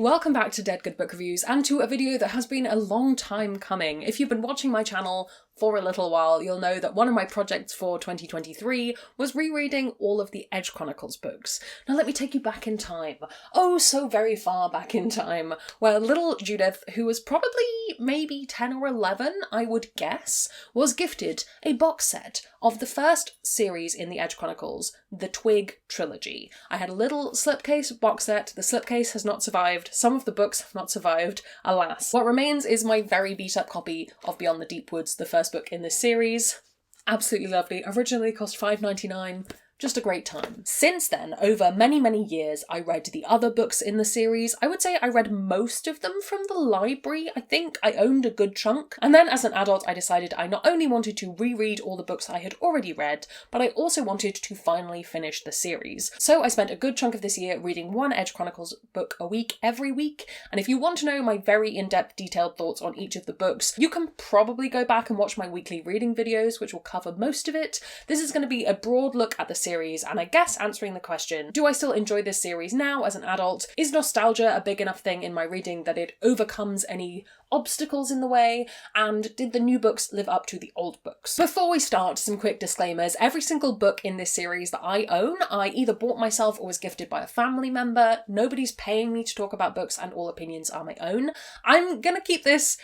Welcome back to Dead Good Book Reviews and to a video that has been a long time coming. If you've been watching my channel for a little while, you'll know that one of my projects for 2023 was rereading all of the Edge Chronicles books. Now let me take you back in time, oh so very far back in time, where little Judith, who was probably maybe 10 or 11, I would guess, was gifted a box set of the first series in the Edge Chronicles, the Twig trilogy. I had a little slipcase box set. The slipcase has not survived. Some of the books have not survived, alas. What remains is my very beat up copy of Beyond the Deep Woods, the first book in this series. Absolutely lovely. Originally cost $5.99. Just a great time. Since then, over many, many years, I read the other books in the series. I would say I read most of them from the library. I think I owned a good chunk. And then as an adult, I decided I not only wanted to reread all the books I had already read, but I also wanted to finally finish the series. So I spent a good chunk of this year reading one Edge Chronicles book a week, every week. And if you want to know my very in-depth, detailed thoughts on each of the books, you can probably go back and watch my weekly reading videos, which will cover most of it. This is going to be a broad look at the series, and I guess answering the question, do I still enjoy this series now as an adult? Is nostalgia a big enough thing in my reading that it overcomes any obstacles in the way? And did the new books live up to the old books? Before we start, some quick disclaimers. Every single book in this series that I own, I either bought myself or was gifted by a family member. Nobody's paying me to talk about books, and all opinions are my own. I'm gonna keep this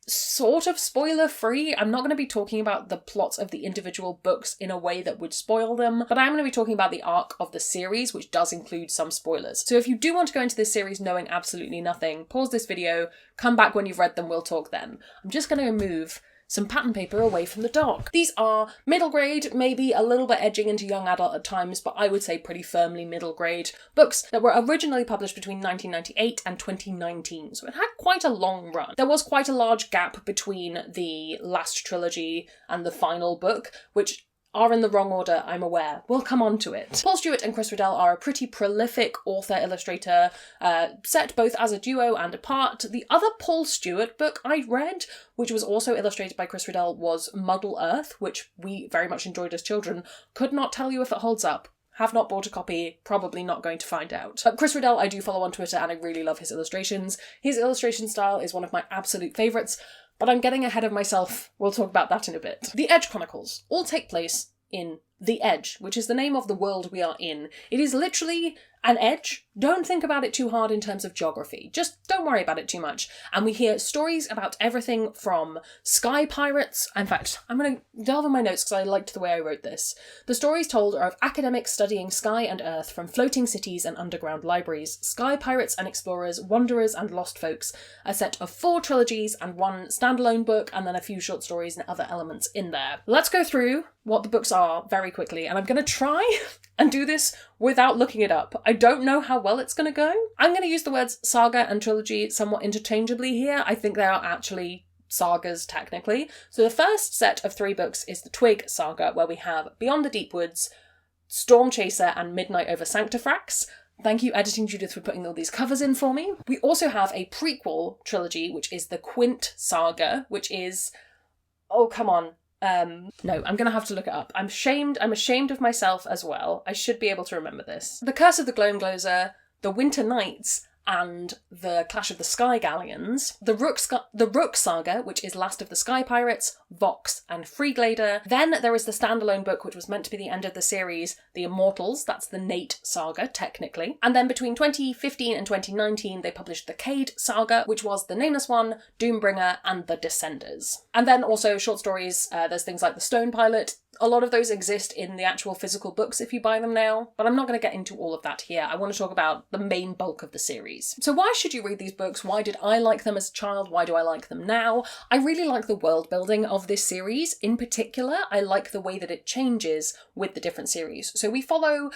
sort of spoiler free. I'm not going to be talking about the plots of the individual books in a way that would spoil them, but I'm going to be talking about the arc of the series, which does include some spoilers. So if you do want to go into this series knowing absolutely nothing, pause this video, come back when you've read them, we'll talk then. I'm just going to move some pattern paper away from the dock. These are middle grade, maybe a little bit edging into young adult at times, but I would say pretty firmly middle grade books that were originally published between 1998 and 2019, so it had quite a long run. There was quite a large gap between the last trilogy and the final book, which are in the wrong order, I'm aware. We'll come on to it. Paul Stewart and Chris Riddell are a pretty prolific author-illustrator, set both as a duo and apart. The other Paul Stewart book I read, which was also illustrated by Chris Riddell, was Muddle Earth, which we very much enjoyed as children. Could not tell you if it holds up. Have not bought a copy, probably not going to find out. But Chris Riddell I do follow on Twitter and I really love his illustrations. His illustration style is one of my absolute favourites, but I'm getting ahead of myself. We'll talk about that in a bit. The Edge Chronicles all take place in The Edge, which is the name of the world we are in. It is literally an edge. Don't think about it too hard in terms of geography. Just don't worry about it too much. And we hear stories about everything from sky pirates. In fact, I'm going to delve in my notes because I liked the way I wrote this. The stories told are of academics studying sky and earth from floating cities and underground libraries, sky pirates and explorers, wanderers and lost folks, a set of 4 trilogies and 1 standalone book, and then a few short stories and other elements in there. Let's go through what the books are very quickly, and I'm going to try and do this without looking it up. I don't know how well it's going to go. I'm going to use the words saga and trilogy somewhat interchangeably here. I think they are actually sagas technically. So the first set of 3 books is the Twig saga, where we have Beyond the Deep Woods, Storm Chaser and Midnight over Sanctifrax. Thank you, Editing Judith, for putting all these covers in for me. We also have a prequel trilogy, which is the Quint saga, which is... oh, come on. No, I'm gonna have to look it up. I'm ashamed of myself as well. I should be able to remember this. The Curse of the Gloamgloser, The Winter Nights, and The Clash of the Sky Galleons, the Rook Saga, which is Last of the Sky Pirates, Vox, and Freeglader. Then there is the standalone book, which was meant to be the end of the series, The Immortals, that's the Nate Saga, technically. And then between 2015 and 2019, they published the Cade Saga, which was The Nameless One, Doombringer, and The Descenders. And then also short stories, there's things like The Stone Pilot. A lot of those exist in the actual physical books if you buy them now, but I'm not going to get into all of that here. I want to talk about the main bulk of the series. So why should you read these books? Why did I like them as a child? Why do I like them now? I really like the world building of this series. In particular, I like the way that it changes with the different series. So we follow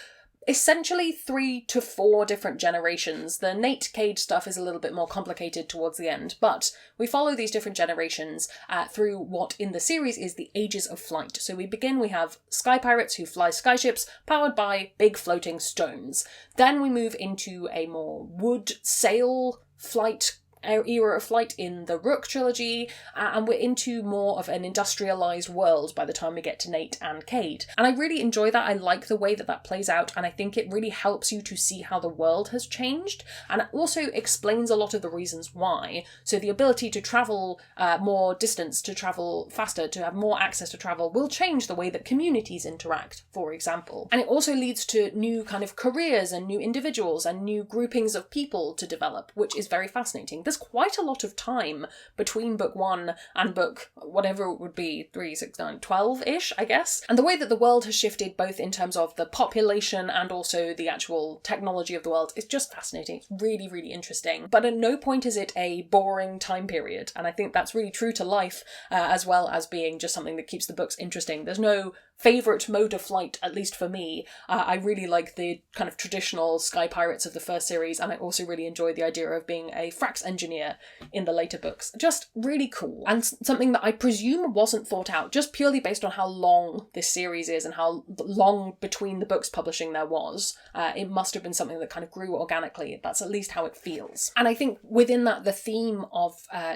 essentially 3 to 4 different generations. The Nate Cade stuff is a little bit more complicated towards the end, but we follow these different generations through what in the series is the Ages of Flight. So we have sky pirates who fly skyships powered by big floating stones. Then we move into a more wood sail flight era of flight in the Rook trilogy, and we're into more of an industrialised world by the time we get to Nate and Cade. And I really enjoy that. I like the way that that plays out, and I think it really helps you to see how the world has changed, and it also explains a lot of the reasons why. So the ability to travel more distance, to travel faster, to have more access to travel will change the way that communities interact, for example. And it also leads to new kind of careers and new individuals and new groupings of people to develop, which is very fascinating. There's quite a lot of time between book 1 and book whatever it would be, 3, 6, 9, 12-ish, I guess. And the way that the world has shifted both in terms of the population and also the actual technology of the world is just fascinating. It's really, really interesting. But at no point is it a boring time period. And I think that's really true to life, as well as being just something that keeps the books interesting. There's no favourite mode of flight, at least for me. I really like the kind of traditional sky pirates of the first series, and I also really enjoy the idea of being a frax engineer in the later books. Just really cool. And something that I presume wasn't thought out, just purely based on how long this series is and how long between the books publishing there was. It must have been something that kind of grew organically. That's at least how it feels. And I think within that, the theme of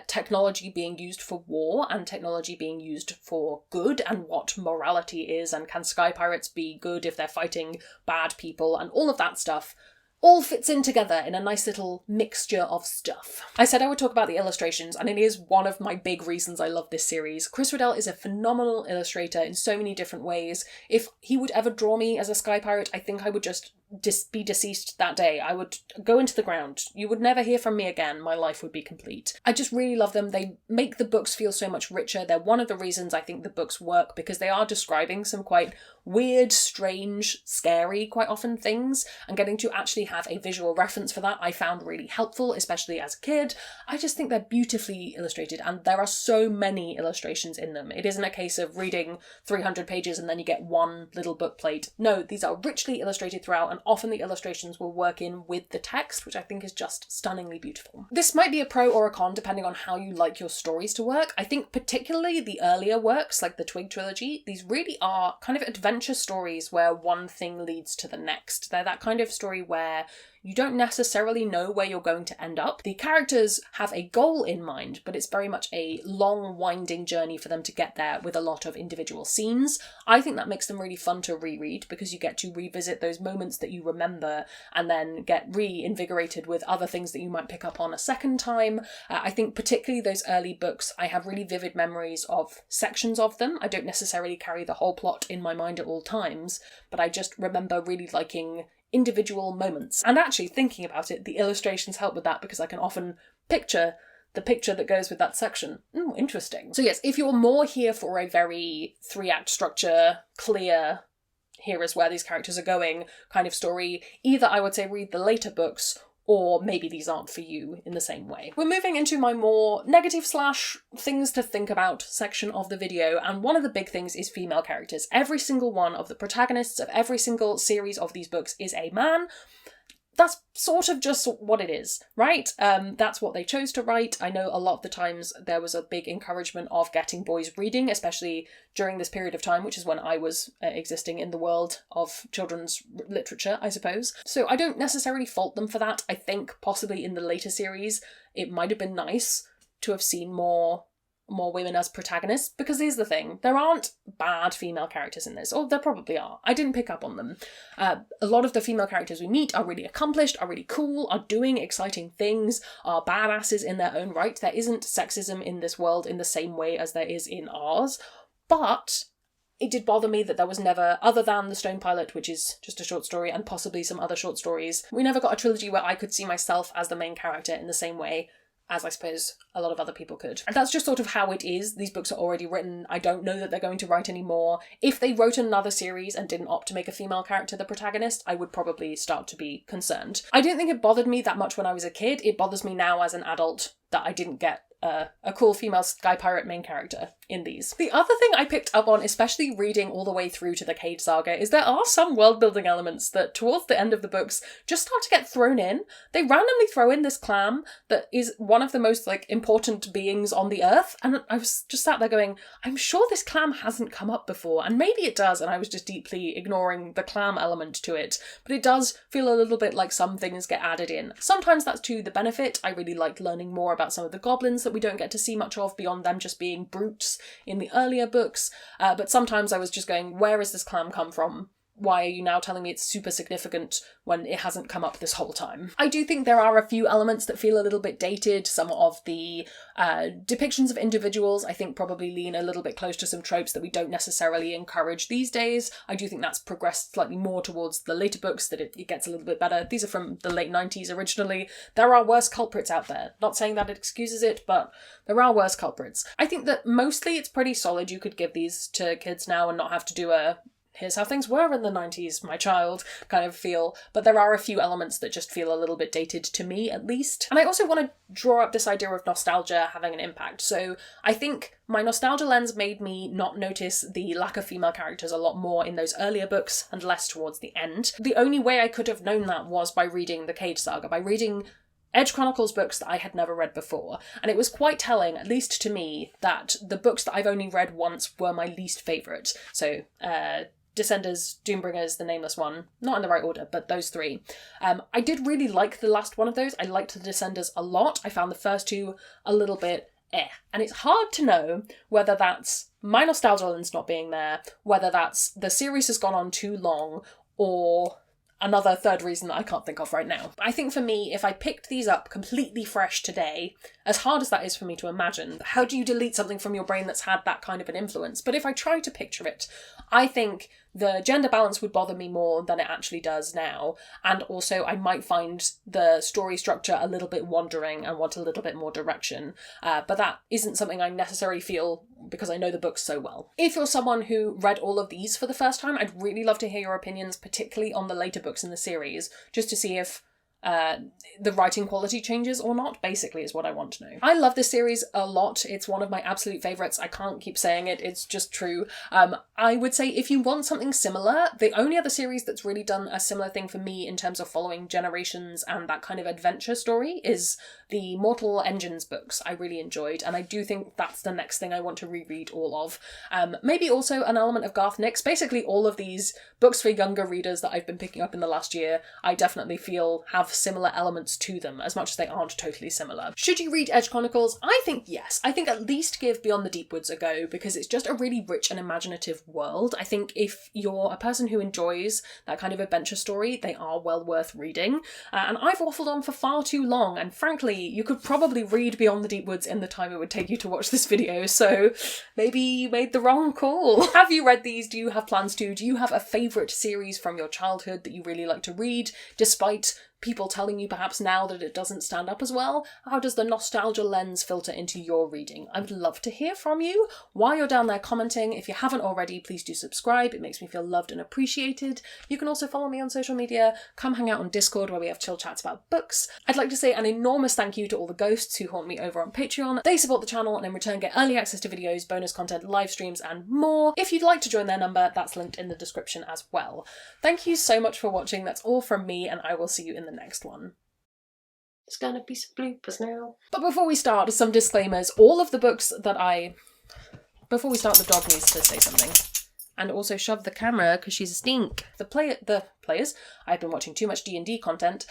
technology being used for war and technology being used for good, and what morality is, and can sky pirates be good if they're fighting bad people, and all of that stuff all fits in together in a nice little mixture of stuff. I said I would talk about the illustrations, and it is one of my big reasons I love this series. Chris Riddell is a phenomenal illustrator in so many different ways. If he would ever draw me as a sky pirate, I think I would just be deceased that day. I would go into the ground. You would never hear from me again. My life would be complete. I just really love them. They make the books feel so much richer. They're one of the reasons I think the books work, because they are describing some quite weird, strange, scary, quite often things, and getting to actually have a visual reference for that I found really helpful, especially as a kid. I just think they're beautifully illustrated, and there are so many illustrations in them. It isn't a case of reading 300 pages and then you get one little book plate. No, these are richly illustrated throughout, and often the illustrations will work in with the text, which I think is just stunningly beautiful. This might be a pro or a con depending on how you like your stories to work. I think particularly the earlier works, like the Twig trilogy, these really are kind of adventure stories where one thing leads to the next. They're that kind of story where you don't necessarily know where you're going to end up. The characters have a goal in mind, but it's very much a long, winding journey for them to get there with a lot of individual scenes. I think that makes them really fun to reread, because you get to revisit those moments that you remember and then get reinvigorated with other things that you might pick up on a second time. I think particularly those early books, I have really vivid memories of sections of them. I don't necessarily carry the whole plot in my mind at all times, but I just remember really liking individual moments. And actually, thinking about it, the illustrations help with that, because I can often picture the picture that goes with that section. Interesting. So yes, if you're more here for a very 3-act structure, clear, here is where these characters are going kind of story, either I would say read the later books, or maybe these aren't for you in the same way. We're moving into my more negative / things to think about section of the video, and one of the big things is female characters. Every single one of the protagonists of every single series of these books is a man. That's sort of just what it is, right? That's what they chose to write. I know a lot of the times there was a big encouragement of getting boys reading, especially during this period of time, which is when I was existing in the world of children's literature, I suppose. So I don't necessarily fault them for that. I think possibly in the later series, it might have been nice to have seen more women as protagonists, because here's the thing, there aren't bad female characters in this, or there probably are. I didn't pick up on them. A lot of the female characters we meet are really accomplished, are really cool, are doing exciting things, are badasses in their own right. There isn't sexism in this world in the same way as there is in ours, but it did bother me that there was never, other than The Stone Pilot, which is just a short story, and possibly some other short stories, we never got a trilogy where I could see myself as the main character in the same way as I suppose a lot of other people could. And that's just sort of how it is. These books are already written. I don't know that they're going to write any more. If they wrote another series and didn't opt to make a female character the protagonist, I would probably start to be concerned. I don't think it bothered me that much when I was a kid. It bothers me now as an adult that I didn't get a cool female sky pirate main character in these. The other thing I picked up on, especially reading all the way through to the Cage Saga, is there are some world-building elements that towards the end of the books just start to get thrown in. They randomly throw in this clam that is one of the most, like, important beings on the earth, and I was just sat there going, I'm sure this clam hasn't come up before, and maybe it does, and I was just deeply ignoring the clam element to it, but it does feel a little bit like some things get added in. Sometimes that's to the benefit. I really liked learning more about some of the goblins that we don't get to see much of beyond them just being brutes in the earlier books, but sometimes I was just going, where has this clam come from? Why are you now telling me it's super significant when it hasn't come up this whole time? I do think there are a few elements that feel a little bit dated. Some of the depictions of individuals, I think, probably lean a little bit close to some tropes that we don't necessarily encourage these days. I do think that's progressed slightly more towards the later books, that it gets a little bit better. These are from the late 90s originally. There are worse culprits out there. Not saying that it excuses it, but there are worse culprits. I think that mostly it's pretty solid. You could give these to kids now and not have to do a here's how things were in the 90s, my child, kind of feel. But there are a few elements that just feel a little bit dated, to me at least. And I also want to draw up this idea of nostalgia having an impact. So I think my nostalgia lens made me not notice the lack of female characters a lot more in those earlier books and less towards the end. The only way I could have known that was by reading the Cage Saga, by reading Edge Chronicles books that I had never read before. And it was quite telling, at least to me, that the books that I've only read once were my least favourite. So, Descenders, Doombringers, The Nameless One. Not in the right order, but those three. I did really like the last one of those. I liked The Descenders a lot. I found the first two a little bit And it's hard to know whether that's my nostalgia lens not being there, whether that's the series has gone on too long, or another third reason that I can't think of right now. I think for me, if I picked these up completely fresh today, as hard as that is for me to imagine, how do you delete something from your brain that's had that kind of an influence? But if I try to picture it, I think the gender balance would bother me more than it actually does now. And also I might find the story structure a little bit wandering and want a little bit more direction. But that isn't something I necessarily feel because I know the books so well. If you're someone who read all of these for the first time, I'd really love to hear your opinions, particularly on the later books in the series, just to see if the writing quality changes or not, basically, is what I want to know. I love this series a lot. It's one of my absolute favourites. I can't keep saying it, it's just true. I would say if you want something similar, the only other series that's really done a similar thing for me in terms of following generations and that kind of adventure story is the Mortal Engines books. I really enjoyed, and I do think that's the next thing I want to reread all of. Maybe also an element of Garth Nix. Basically all of these books for younger readers that I've been picking up in the last year, I definitely feel have similar elements to them, as much as they aren't totally similar. Should you read Edge Chronicles? I think yes. I think at least give Beyond the Deep Woods a go, because it's just a really rich and imaginative world. I think if you're a person who enjoys that kind of adventure story, they are well worth reading. And I've waffled on for far too long, and frankly, you could probably read Beyond the Deep Woods in the time it would take you to watch this video, so maybe you made the wrong call. Have you read these? Do you have plans to? Do you have a favourite series from your childhood that you really like to read, despite people telling you perhaps now that it doesn't stand up as well? How does the nostalgia lens filter into your reading? I would love to hear from you while you're down there commenting. If you haven't already, please do subscribe. It makes me feel loved and appreciated. You can also follow me on social media. Come hang out on Discord where we have chill chats about books. I'd like to say an enormous thank you to all the ghosts who haunt me over on Patreon. They support the channel and in return get early access to videos, bonus content, live streams and more. If you'd like to join their number, that's linked in the description as well. Thank you so much for watching. That's all from me, and I will see you in the next one. There's gonna be some bloopers now. But before we start, some disclaimers. All of the books that before we start, the dog needs to say something. And also shove the camera because she's a stink. The players, I've been watching too much D&D content.